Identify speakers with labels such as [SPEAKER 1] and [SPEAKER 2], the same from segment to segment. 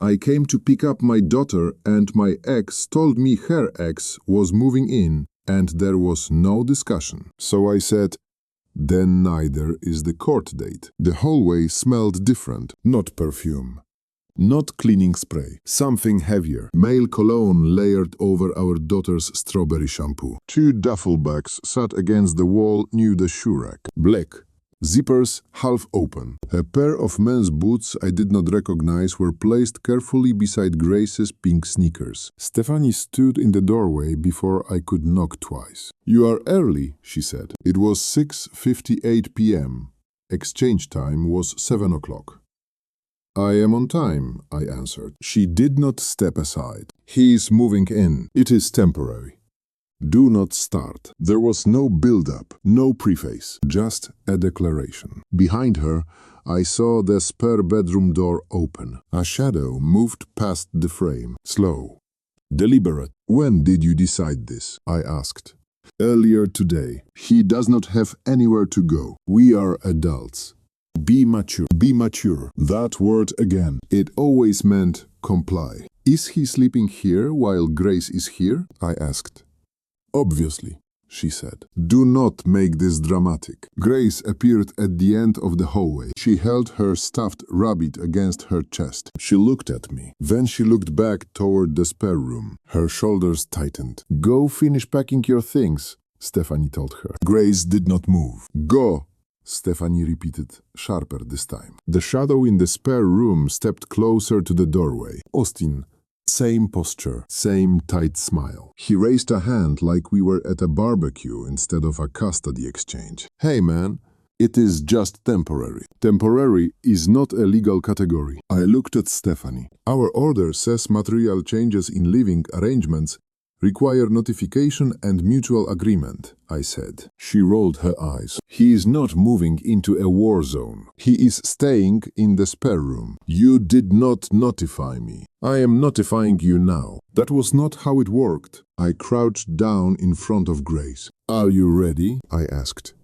[SPEAKER 1] I came to pick up my daughter and my ex told me her ex was moving in and there was no discussion. So I said, then neither is the court date. The hallway smelled different, not perfume. Not cleaning spray, something heavier. Male cologne layered over our daughter's strawberry shampoo. 2 duffel bags sat against the wall near the shoe rack. Black, zippers half open. A pair of men's boots I did not recognize were placed carefully beside Grace's pink sneakers. Stephanie stood in the doorway before I could knock twice. You are early, she said. It was 6:58 p.m. Exchange time was 7 o'clock. I am on time, I answered. She did not step aside. He is moving in. It is temporary. Do not start. There was no build-up, no preface, just a declaration. Behind her, I saw the spare bedroom door open. A shadow moved past the frame, slow, deliberate. When did you decide this? I asked. Earlier today. He does not have anywhere to go. We are adults. Be mature. Be mature. That word again. It always meant comply. Is he sleeping here while Grace is here? I asked. Obviously, she said. Do not make this dramatic. Grace appeared at the end of the hallway. She held her stuffed rabbit against her chest. She looked at me. Then she looked back toward the spare room. Her shoulders tightened. Go finish packing your things, Stephanie told her. Grace did not move. Go, Stephanie repeated, sharper this time. The shadow in the spare room stepped closer to the doorway. Austin. Same posture, same tight smile. He raised a hand like we were at a barbecue instead of a custody exchange. Hey man, it is just temporary. Temporary is not a legal category. I looked at Stephanie. Our order says material changes in living arrangements require notification and mutual agreement, I said. She rolled her eyes. He is not moving into a war zone. He is staying in the spare room. You did not notify me. I am notifying you now. That was not how it worked. I crouched down in front of Grace. Are you ready? I asked.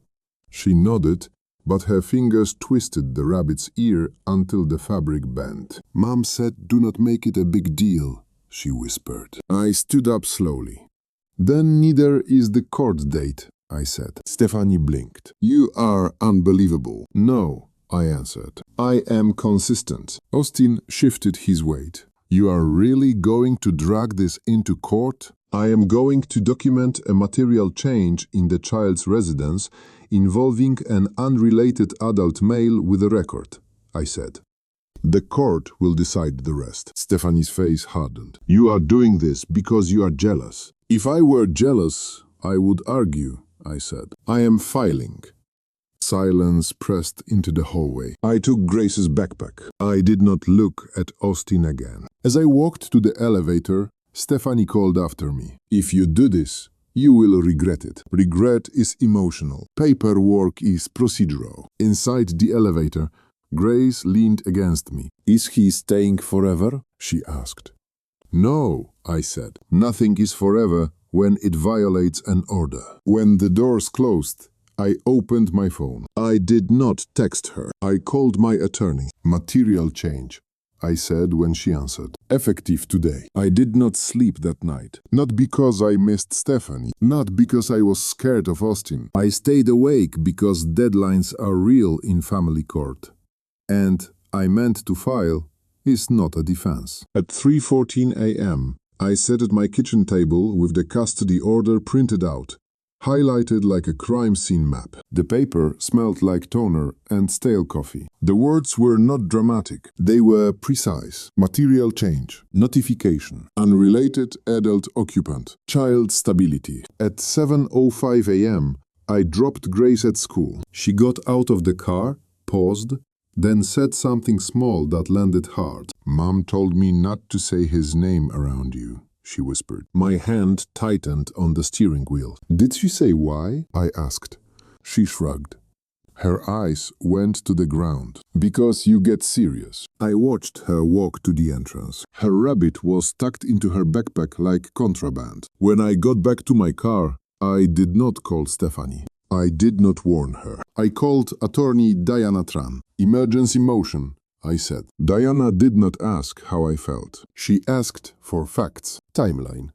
[SPEAKER 1] She nodded, but her fingers twisted the rabbit's ear until the fabric bent. Mom said, do not make it a big deal, she whispered. I stood up slowly. Then neither is the court date, I said. Stephanie blinked. You are unbelievable. No, I answered. I am consistent. Austin shifted his weight. You are really going to drag this into court? I am going to document a material change in the child's residence involving an unrelated adult male with a record, I said. The court will decide the rest. Stephanie's face hardened. You are doing this because you are jealous. If I were jealous, I would argue, I said. I am filing. Silence pressed into the hallway. I took Grace's backpack. I did not look at Austin again. As I walked to the elevator, Stephanie called after me. If you do this, you will regret it. Regret is emotional. Paperwork is procedural. Inside the elevator, Grace leaned against me. Is he staying forever? She asked. No, I said. Nothing is forever when it violates an order. When the doors closed, I opened my phone. I did not text her. I called my attorney. Material change, I said when she answered. Effective today. I did not sleep that night. Not because I missed Stephanie. Not because I was scared of Austin. I stayed awake because deadlines are real in family court. And I meant to file is not a defense. At 3:14 a.m., I sat at my kitchen table with the custody order printed out, highlighted like a crime scene map. The paper smelled like toner and stale coffee. The words were not dramatic. They were precise. Material change. Notification. Unrelated adult occupant. Child stability. At 7:05 a.m., I dropped Grace at school. She got out of the car, paused, then said something small that landed hard. Mom told me not to say his name around you, she whispered. My hand tightened on the steering wheel. Did she say why? I asked. She shrugged. Her eyes went to the ground. Because you get serious. I watched her walk to the entrance. Her rabbit was tucked into her backpack like contraband. When I got back to my car, I did not call Stephanie. I did not warn her. I called attorney Diana Tran. Emergency motion. I said. Diana did not ask how I felt. She asked for facts. Timeline.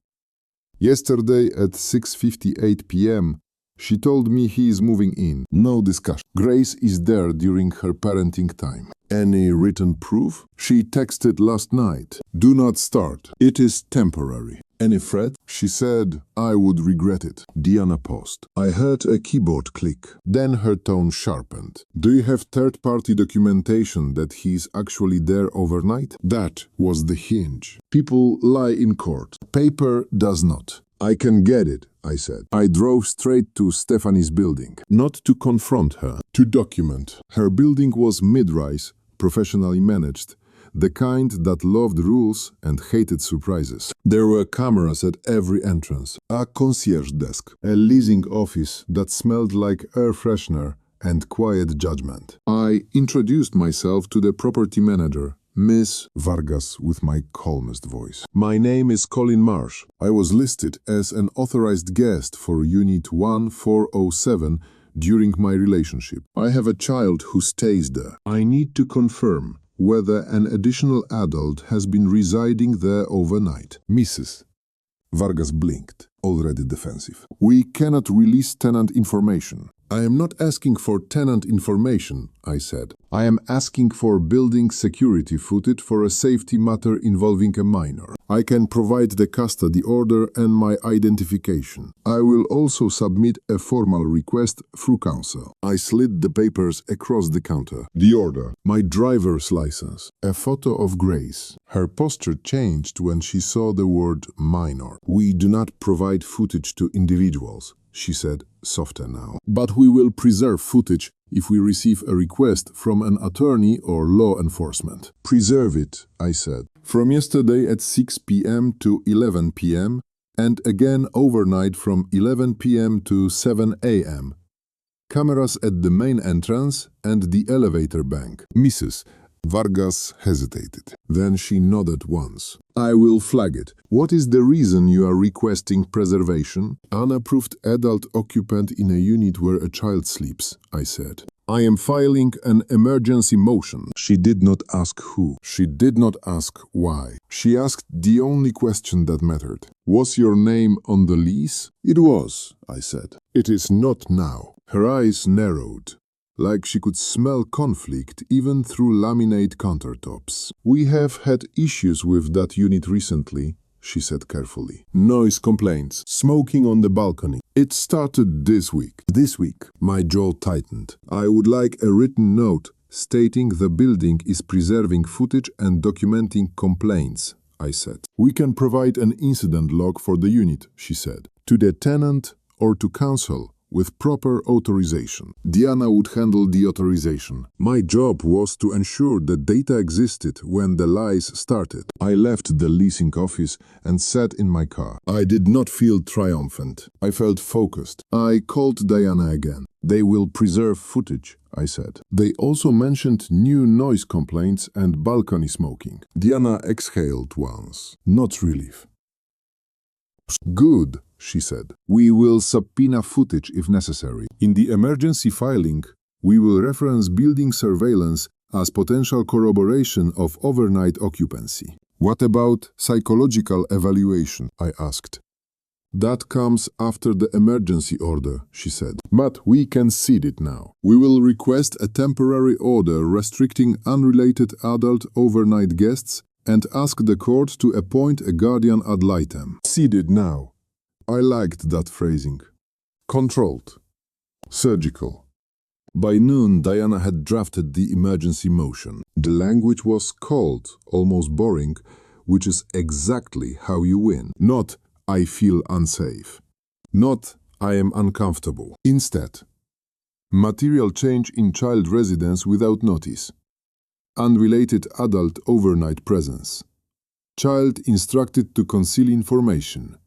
[SPEAKER 1] Yesterday at 6:58 p.m., she told me he is moving in. No discussion. Grace is there during her parenting time. Any written proof? She texted last night. Do not start. It is temporary. Any threat? She said, I would regret it. Diana paused. I heard a keyboard click. Then her tone sharpened. Do you have third-party documentation that he's actually there overnight? That was the hinge. People lie in court. Paper does not. I can get it, I said. I drove straight to Stephanie's building. Not to confront her, to document. Her building was mid-rise, professionally managed, the kind that loved rules and hated surprises. There were cameras at every entrance, a concierge desk, a leasing office that smelled like air freshener and quiet judgment. I introduced myself to the property manager, Miss Vargas, with my calmest voice. My name is Colin Marsh. I was listed as an authorized guest for Unit 1407 during my relationship. I have a child who stays there. I need to confirm whether an additional adult has been residing there overnight. Mrs. Vargas blinked, already defensive. We cannot release tenant information. I am not asking for tenant information, I said. I am asking for building security footage for a safety matter involving a minor. I can provide the custody order and my identification. I will also submit a formal request through counsel. I slid the papers across the counter. The order, my driver's license, a photo of Grace. Her posture changed when she saw the word minor. We do not provide footage to individuals, she said, softer now. But we will preserve footage if we receive a request from an attorney or law enforcement. Preserve it, I said. From yesterday at 6 p.m. to 11 p.m. and again overnight from 11 p.m. to 7 a.m. Cameras at the main entrance and the elevator bank. Mrs. Vargas hesitated. Then she nodded once. I will flag it. What is the reason you are requesting preservation? Unapproved adult occupant in a unit where a child sleeps, I said. I am filing an emergency motion. She did not ask who. She did not ask why. She asked the only question that mattered. Was your name on the lease? It was, I said. It is not now. Her eyes narrowed, like she could smell conflict even through laminate countertops. We have had issues with that unit recently, she said carefully. Noise complaints, smoking on the balcony. It started this week. This week, my jaw tightened. I would like a written note stating the building is preserving footage and documenting complaints, I said. We can provide an incident log for the unit, she said, to the tenant or to council, with proper authorization. Diana would handle the authorization. My job was to ensure that data existed when the lies started. I left the leasing office and sat in my car. I did not feel triumphant. I felt focused. I called Diana again. They will preserve footage, I said. They also mentioned new noise complaints and balcony smoking. Diana exhaled once. Not relief. Good, she said. We will subpoena footage if necessary. In the emergency filing, we will reference building surveillance as potential corroboration of overnight occupancy. What about psychological evaluation? I asked. That comes after the emergency order, she said. But we can cede it now. We will request a temporary order restricting unrelated adult overnight guests and ask the court to appoint a guardian ad litem. Ceded now. I liked that phrasing. Controlled. Surgical. By noon, Diana had drafted the emergency motion. The language was cold, almost boring, which is exactly how you win. Not, I feel unsafe. Not, I am uncomfortable. Instead, material change in child residence without notice. Unrelated adult overnight presence. Child instructed to conceal information.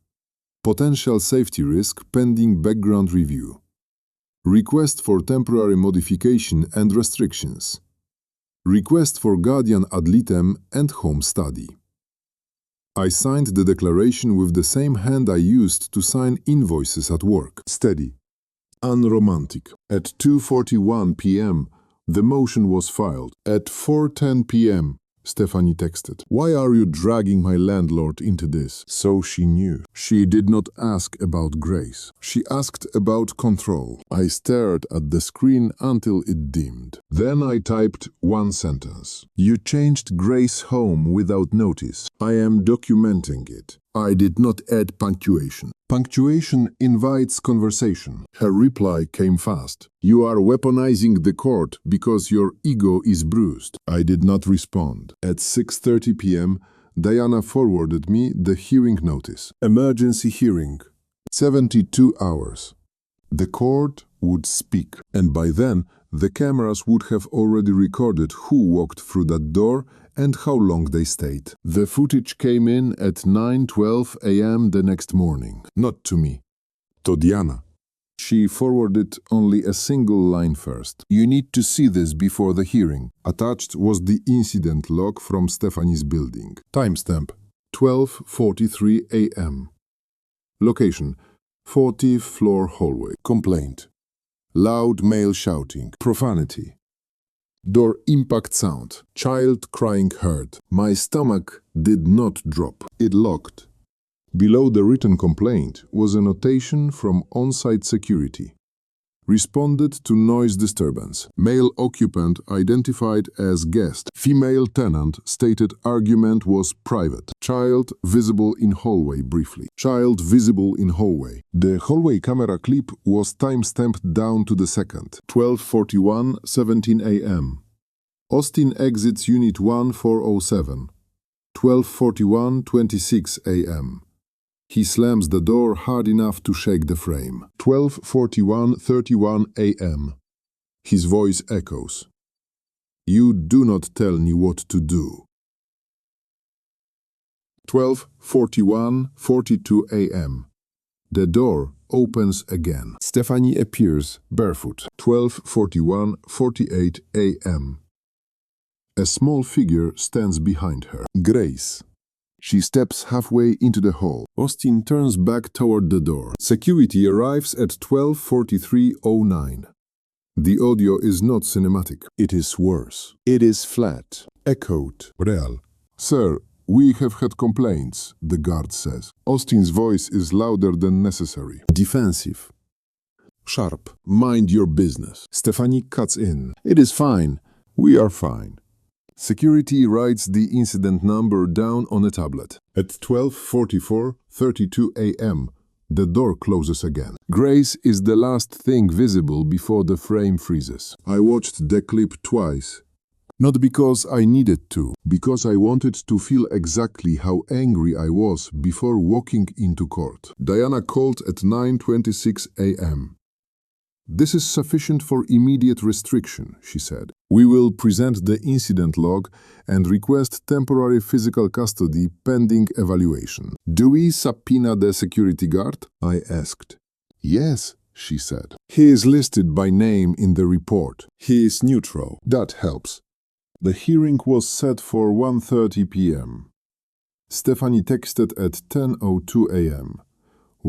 [SPEAKER 1] Potential safety risk pending background review. Request for temporary modification and restrictions. Request for guardian ad litem and home study. I signed the declaration with the same hand I used to sign invoices at work. Steady. Unromantic. At 2:41 p.m., The motion was filed. At 4:10 p.m., Stephanie texted, "Why are you dragging my landlord into this?" So she knew. She did not ask about Grace. She asked about control. I stared at the screen until it dimmed. Then I typed one sentence. "You changed Grace home without notice. I am documenting it." I did not add punctuation. Punctuation invites conversation. Her reply came fast. "You are weaponizing the court because your ego is bruised." I did not respond. At 6:30 p.m., Diana forwarded me the hearing notice. Emergency hearing. 72 hours. The court would speak, and by then, the cameras would have already recorded who walked through that door and how long they stayed. The footage came in at 9:12 a.m. the next morning. Not to me. To Diana. She forwarded only a single line first. "You need to see this before the hearing." Attached was the incident log from Stephanie's building. Timestamp: 12:43 a.m. Location: 40th floor hallway. Complaint: loud male shouting. Profanity. Door impact sound. Child crying heard. My stomach did not drop. It locked. Below the written complaint was a notation from on-site security. Responded to noise disturbance. Male occupant identified as guest. Female tenant stated argument was private. Child visible in hallway briefly. Child visible in hallway. The hallway camera clip was time-stamped down to the second. 12:41, 17 a.m. Austin exits Unit 1407. 12:41, 26 a.m. He slams the door hard enough to shake the frame. 12:41, 31 a.m. His voice echoes. "You do not tell me what to do." 12:41, 42 a.m. The door opens again. Stephanie appears barefoot. 12:41, 48 a.m. A small figure stands behind her. Grace. She steps halfway into the hall. Austin turns back toward the door. Security arrives at 12:43:09. The audio is not cinematic. It is worse. It is flat. Echoed. Real. "Sir, we have had complaints," the guard says. Austin's voice is louder than necessary. Defensive. Sharp. "Mind your business." Stephanie cuts in. "It is fine. We are fine." Security writes the incident number down on a tablet. At 12:44, 32 a.m., the door closes again. Grace is the last thing visible before the frame freezes. I watched the clip twice. Not because I needed to, because I wanted to feel exactly how angry I was before walking into court. Diana called at 9:26 a.m. "This is sufficient for immediate restriction," she said. "We will present the incident log and request temporary physical custody pending evaluation." "Do we subpoena the security guard?" I asked. "Yes," she said. "He is listed by name in the report. He is neutral. That helps." The hearing was set for 1:30 p.m. Stephanie texted at 10:02 a.m.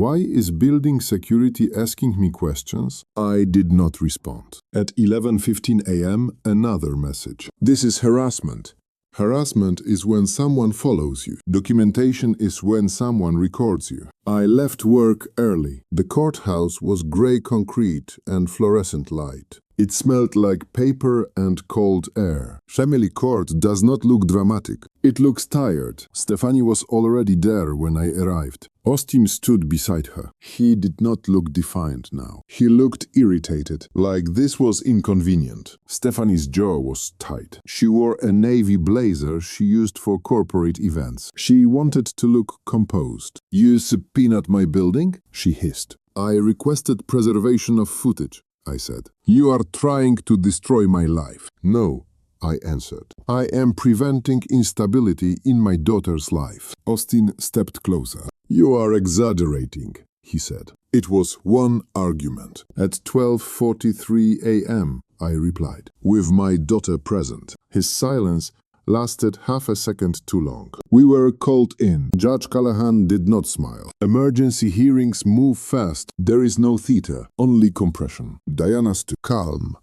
[SPEAKER 1] "Why is building security asking me questions?" I did not respond. At 11:15 a.m., another message. "This is harassment. Harassment is when someone follows you. Documentation is when someone records you." I left work early. The courthouse was gray concrete and fluorescent light. It smelled like paper and cold air. Family court does not look dramatic. It looks tired. Stephanie was already there when I arrived. Austin stood beside her. He did not look defiant now. He looked irritated, like this was inconvenient. Stephanie's jaw was tight. She wore a navy blazer she used for corporate events. She wanted to look composed. "You subpoenaed my building?" she hissed. "I requested preservation of footage," I said. "You are trying to destroy my life." "No," I answered. "I am preventing instability in my daughter's life." Austin stepped closer. "You are exaggerating," he said. "It was one argument." At 12:43 a.m., I replied, "with my daughter present." His silence lasted half a second too long. We were called in. Judge Callahan did not smile. Emergency hearings move fast. There is no theater, only compression. Diana stood calm.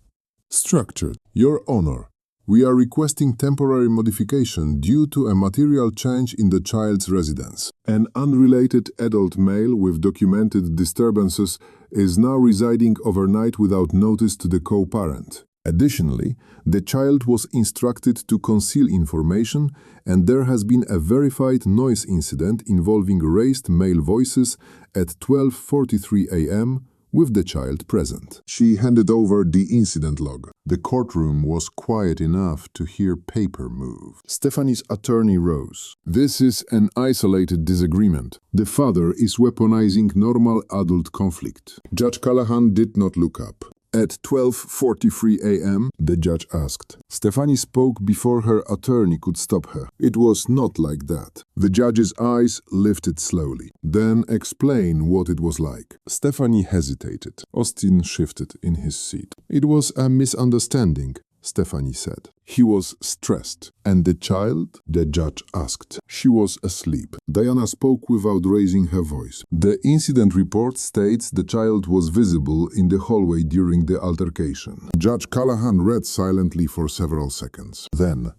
[SPEAKER 1] Structured. Your Honor, we are requesting temporary modification due to a material change in the child's residence. An unrelated adult male with documented disturbances is now residing overnight without notice to the co-parent. Additionally, the child was instructed to conceal information, and there has been a verified noise incident involving raised male voices at 12:43 a.m. with the child present. She handed over the incident log. The courtroom was quiet enough to hear paper move. Stephanie's attorney rose. This is an isolated disagreement. The father is weaponizing normal adult conflict. Judge Callahan did not look up. At 12:43 a.m., the judge asked. Stephanie spoke before her attorney could stop her. It was not like that. The judge's eyes lifted slowly. Then explain what it was like. Stephanie hesitated. Austin shifted in his seat. It was a misunderstanding, Stephanie said. He was stressed. And the child? The judge asked. She was asleep. Diana spoke without raising her voice. The incident report states the child was visible in the hallway during the altercation. Judge Callahan read silently for several seconds. Then,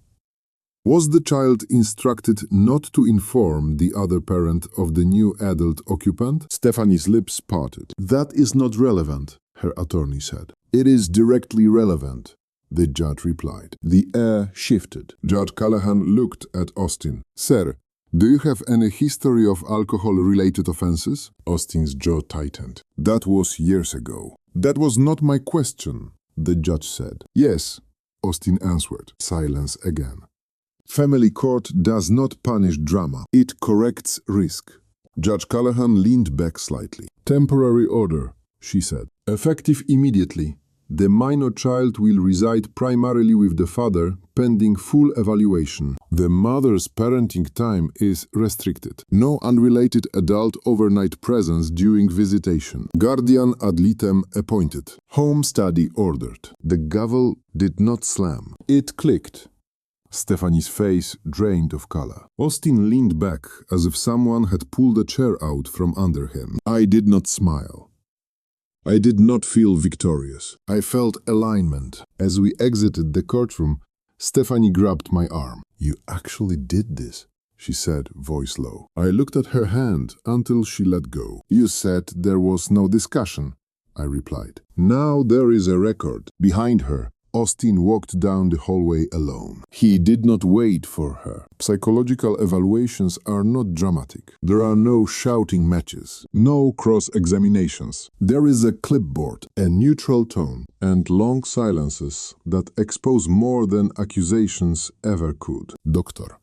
[SPEAKER 1] was the child instructed not to inform the other parent of the new adult occupant? Stephanie's lips parted. That is not relevant, her attorney said. It is directly relevant, the judge replied. The air shifted. Judge Callahan looked at Austin. Sir, do you have any history of alcohol-related offenses? Austin's jaw tightened. That was years ago. That was not my question, the judge said. Yes, Austin answered. Silence again. Family court does not punish drama. It corrects risk. Judge Callahan leaned back slightly. Temporary order, she said. Effective immediately. The minor child will reside primarily with the father, pending full evaluation. The mother's parenting time is restricted. No unrelated adult overnight presence during visitation. Guardian ad litem appointed. Home study ordered. The gavel did not slam. It clicked. Stephanie's face drained of color. Austin leaned back as if someone had pulled a chair out from under him. I did not smile. I did not feel victorious. I felt alignment. As we exited the courtroom, Stephanie grabbed my arm. You actually did this, she said, voice low. I looked at her hand until she let go. You said there was no discussion, I replied. Now there is a record. Behind her, Austin walked down the hallway alone. He did not wait for her. Psychological evaluations are not dramatic. There are no shouting matches, no cross-examinations. There is a clipboard, a neutral tone, and long silences that expose more than accusations ever could. Doctor.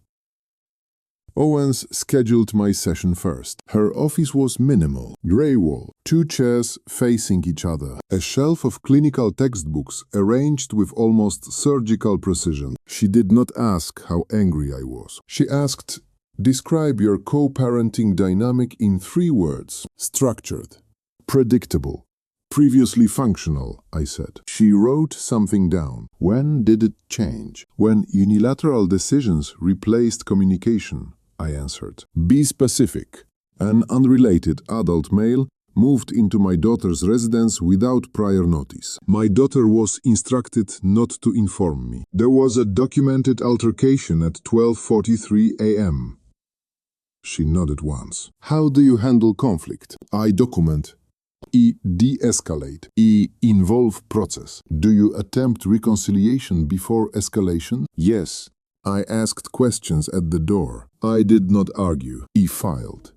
[SPEAKER 1] Owens scheduled my session first. Her office was minimal. Gray wall, 2 chairs facing each other, a shelf of clinical textbooks arranged with almost surgical precision. She did not ask how angry I was. She asked, describe your co-parenting dynamic in 3 words. Structured. Predictable. Previously functional, I said. She wrote something down. When did it change? When unilateral decisions replaced communication, I answered. Be specific. An unrelated adult male moved into my daughter's residence without prior notice. My daughter was instructed not to inform me. There was a documented altercation at 12:43 a.m. She nodded once. How do you handle conflict? I document. E. De-escalate. E. Involve process. Do you attempt reconciliation before escalation? Yes. I asked questions at the door. I did not argue. E. Filed.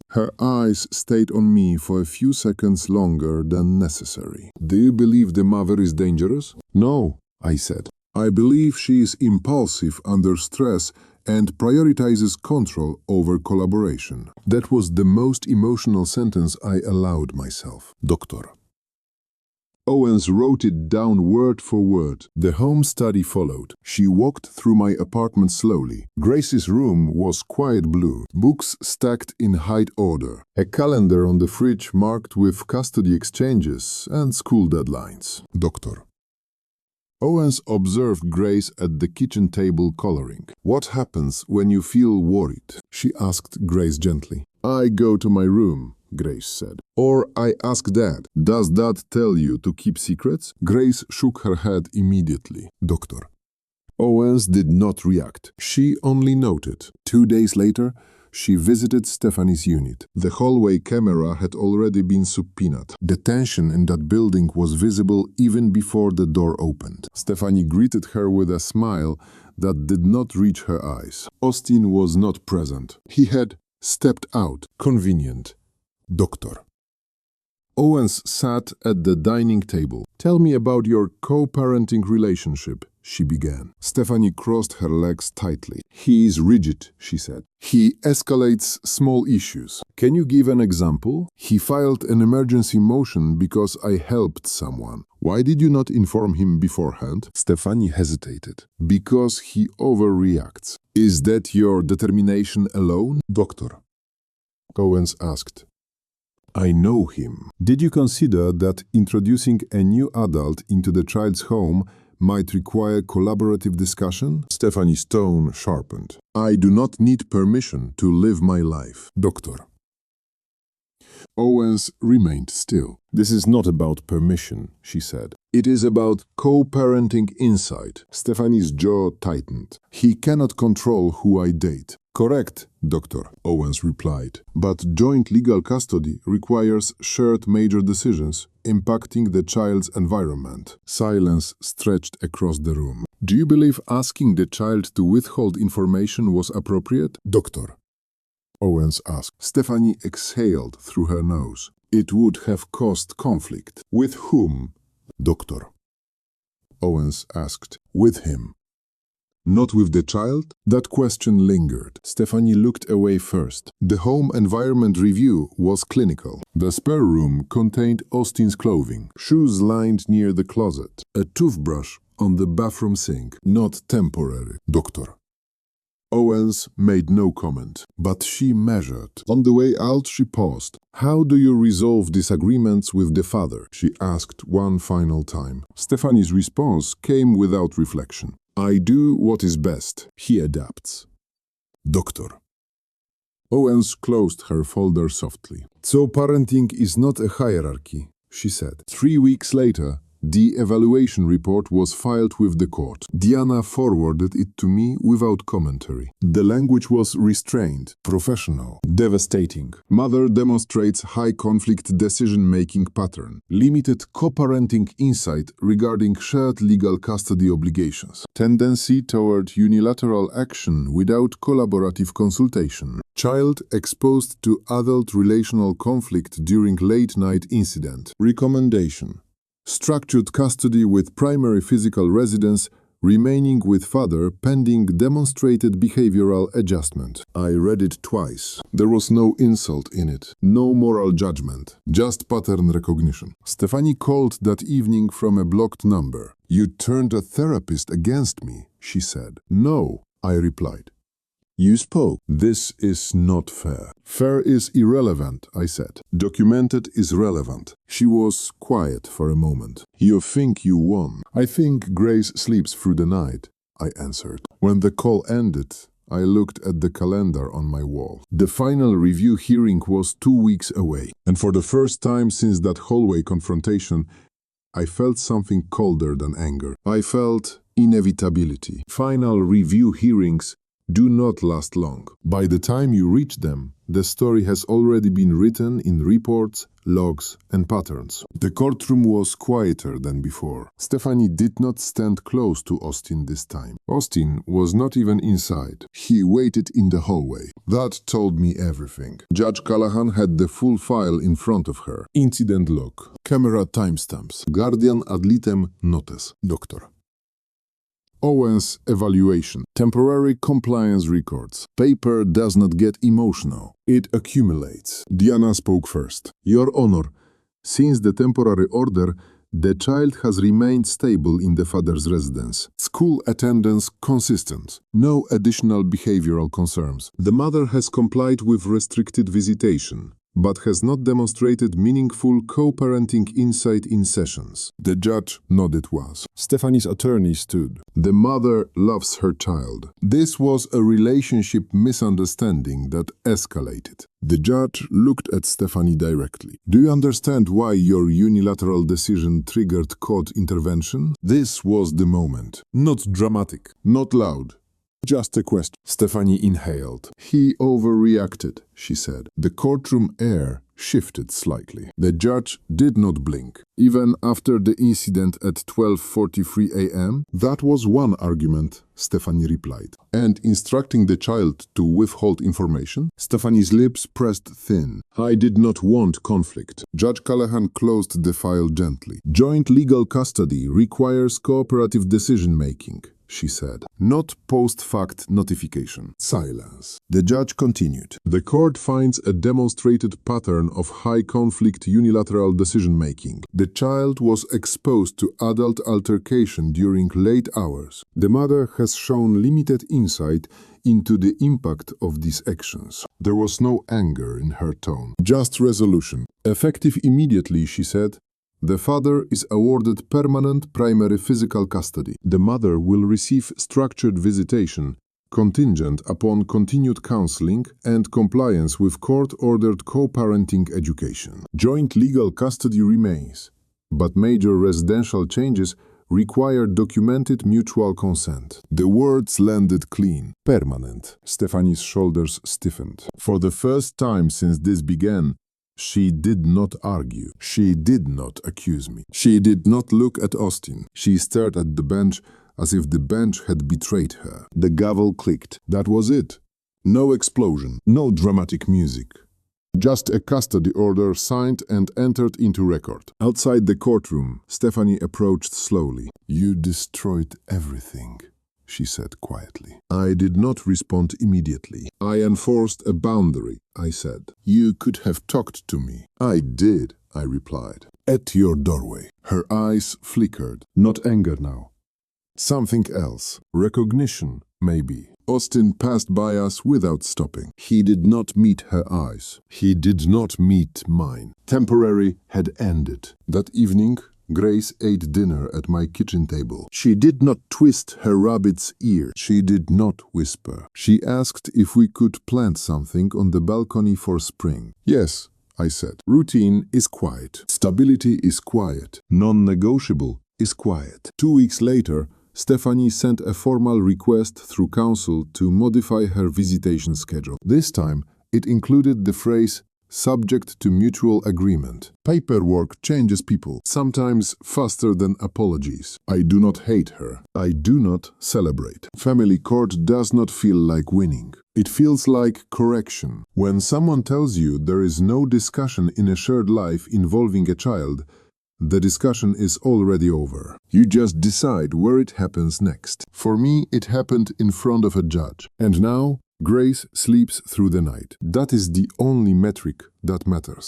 [SPEAKER 1] Her eyes stayed on me for a few seconds longer than necessary. Do you believe the mother is dangerous? No, I said. I believe she is impulsive under stress and prioritizes control over collaboration. That was the most emotional sentence I allowed myself. Doctor. Owens wrote it down word for word. The home study followed. She walked through my apartment slowly. Grace's room was quiet blue, books stacked in high order, a calendar on the fridge marked with custody exchanges and school deadlines. Doctor. Owens observed Grace at the kitchen table coloring. What happens when you feel worried? She asked Grace gently. I go to my room, Grace said. Or I ask Dad, does Dad tell you to keep secrets? Grace shook her head immediately. Doctor. Owens did not react. She only noted. 2 days later, she visited Stephanie's unit. The hallway camera had already been subpoenaed. The tension in that building was visible even before the door opened. Stephanie greeted her with a smile that did not reach her eyes. Austin was not present. He had stepped out. Convenient. Doctor. Owens sat at the dining table. Tell me about your co-parenting relationship, she began. Stephanie crossed her legs tightly. He is rigid, she said. He escalates small issues. Can you give an example? He filed an emergency motion because I helped someone. Why did you not inform him beforehand? Stephanie hesitated. Because he overreacts. Is that your determination alone? Doctor. Owens asked. I know him. Did you consider that introducing a new adult into the child's home might require collaborative discussion? Stephanie's tone sharpened. I do not need permission to live my life. Doctor. Owens remained still. This is not about permission, she said. It is about co-parenting insight. Stephanie's jaw tightened. He cannot control who I date. Correct, Doctor, Owens replied. But joint legal custody requires shared major decisions impacting the child's environment. Silence stretched across the room. Do you believe asking the child to withhold information was appropriate? Doctor. Owens asked. Stephanie exhaled through her nose. It would have caused conflict. With whom? Doctor. Owens asked. With him. Not with the child? That question lingered. Stephanie looked away first. The home environment review was clinical. The spare room contained Austin's clothing, shoes lined near the closet, a toothbrush on the bathroom sink. Not temporary. Doctor. Owens made no comment, but she measured. On the way out, she paused. How do you resolve disagreements with the father? She asked one final time. Stephanie's response came without reflection. I do what is best. He adapts. Doctor. Owens closed her folder softly. So parenting is not a hierarchy, she said. 3 weeks later, the evaluation report was filed with the court. Diana forwarded it to me without commentary. The language was restrained, professional, devastating. Mother demonstrates high conflict decision-making pattern, limited co-parenting insight regarding shared legal custody obligations, tendency toward unilateral action without collaborative consultation, child exposed to adult relational conflict during late-night incident. Recommendation. Structured custody with primary physical residence remaining with father pending demonstrated behavioral adjustment. I read it twice. There was no insult in it, no moral judgment, just pattern recognition. Stephanie called that evening from a blocked number. You turned a therapist against me, she said. No, I replied. You spoke. This is not fair. Fair is irrelevant, I said. Documented is relevant. She was quiet for a moment. You think you won. I think Grace sleeps through the night, I answered. When the call ended, I looked at the calendar on my wall. The final review hearing was 2 weeks away. And for the first time since that hallway confrontation, I felt something colder than anger. I felt inevitability. Final review hearings do not last long. By the time you reach them, the story has already been written in reports, logs, and patterns. The courtroom was quieter than before. Stephanie did not stand close to Austin this time. Austin was not even inside. He waited in the hallway. That told me everything. Judge Callahan had the full file in front of her. Incident log, camera timestamps, guardian ad litem notice, doctor. Owens evaluation, temporary compliance records. Paper does not get emotional. It accumulates. Diana spoke first. Your Honor, since the temporary order, the child has remained stable in the father's residence. School attendance consistent. No additional behavioral concerns. The mother has complied with restricted visitation, but has not demonstrated meaningful co-parenting insight in sessions. The judge nodded once. Stephanie's attorney stood. The mother loves her child. This was a relationship misunderstanding that escalated. The judge looked at Stephanie directly. Do you understand why your unilateral decision triggered court intervention? This was the moment. Not dramatic, not loud. Just a question. Stephanie inhaled. He overreacted, she said. The courtroom air shifted slightly. The judge did not blink. Even after the incident at 12:43 a.m., that was one argument, Stephanie replied. And instructing the child to withhold information? Stephanie's lips pressed thin. I did not want conflict. Judge Callahan closed the file gently. Joint legal custody requires cooperative decision-making, she said, not post-fact notification. Silence. The judge continued. The court finds a demonstrated pattern of high-conflict unilateral decision-making. The child was exposed to adult altercation during late hours. The mother has shown limited insight into the impact of these actions. There was no anger in her tone, just resolution. Effective immediately, she said. The father is awarded permanent primary physical custody. The mother will receive structured visitation, contingent upon continued counseling and compliance with court-ordered co-parenting education. Joint legal custody remains, but major residential changes require documented mutual consent. The words landed clean. Permanent. Stephanie's shoulders stiffened. For the first time since this began, she did not argue. She did not accuse me. She did not look at Austin. She stared at the bench as if the bench had betrayed her. The gavel clicked. That was it. No explosion, no dramatic music. Just a custody order signed and entered into record. Outside the courtroom, Stephanie approached slowly. You destroyed everything, she said quietly. I did not respond immediately. I enforced a boundary, I said. You could have talked to me. I did, I replied. At your doorway. Her eyes flickered. Not anger now. Something else. Recognition, maybe. Austin passed by us without stopping. He did not meet her eyes. He did not meet mine. Temporary had ended. That evening, Grace ate dinner at my kitchen table. She did not twist her rabbit's ear. She did not whisper. She asked if we could plant something on the balcony for spring. Yes, I said. Routine is quiet. Stability is quiet. Non-negotiable is quiet. 2 weeks later, Stephanie sent a formal request through counsel to modify her visitation schedule. This time, it included the phrase, subject to mutual agreement. Paperwork changes people, sometimes faster than apologies. I do not hate her. I do not celebrate. Family court does not feel like winning. It feels like correction. When someone tells you there is no discussion in a shared life involving a child, the discussion is already over. You just decide where it happens next. For me, it happened in front of a judge. And now, Grace sleeps through the night. That is the only metric that matters.